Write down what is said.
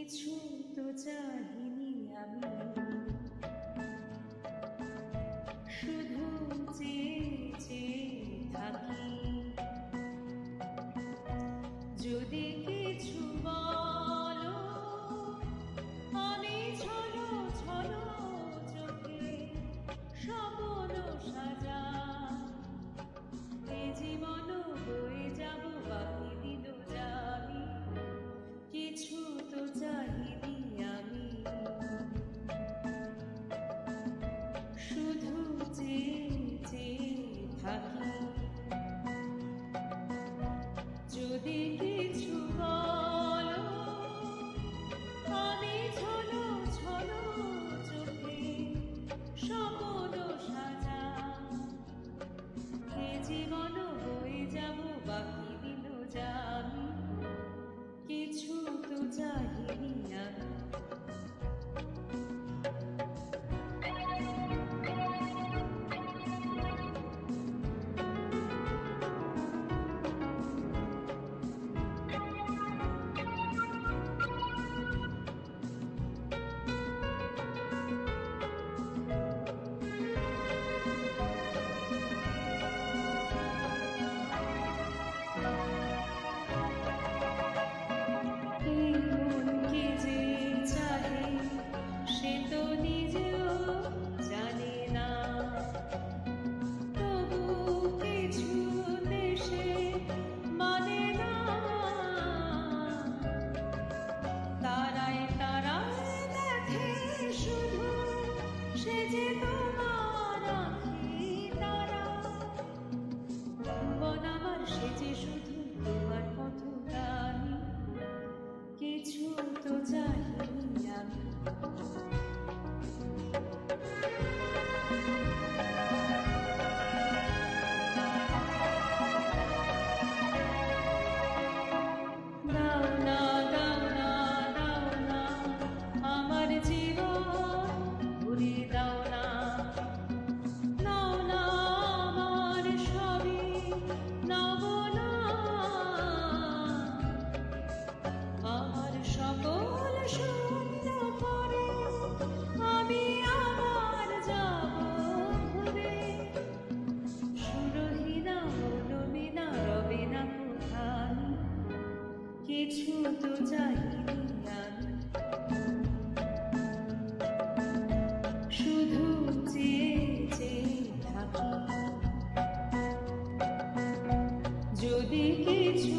কিছু তো চাহিনি আমি, শুধু চেয়ে চেয়ে থাকি। যদি কিছু বলো আমি ছলো ছলো চোখে স্বপ্ন সাজা, এই জীবন বয়ে যাব বাকি দিন যাবি। কিছু তো চাহিনি আমি, শুধু চেয়ে চেয়ে থাকি। যদি কিছু বলো আমি ছলো ছলো চোখে স্বপ্ন সাজা, এ জীবন বয়ে যাব বাকি দিন যাবি। কিছু তো চাহিনি আমি। সে তো নিজেও জানে না, তবু কিছু দেশে মানে না। তারায় তারায় দেখে শুধু সে যে তোমার আঁখি তারা, বন আমার সে যে শুধু তোমার পথগামী। কিছু তো চাহিনি আমি। দাও না দাও না দাও না আমার জীবন ঘুরে দাও না, নাও না আমার সবই নাও না, আমার সকল শূন্য করে আমি আবার যাব ঘুরে। সুরহীনা মনমিনা রবে না কোথায়, কিছু তো চাহিনি আমি, শুধু চেয়ে চেয়ে থাকি। যদি কিছু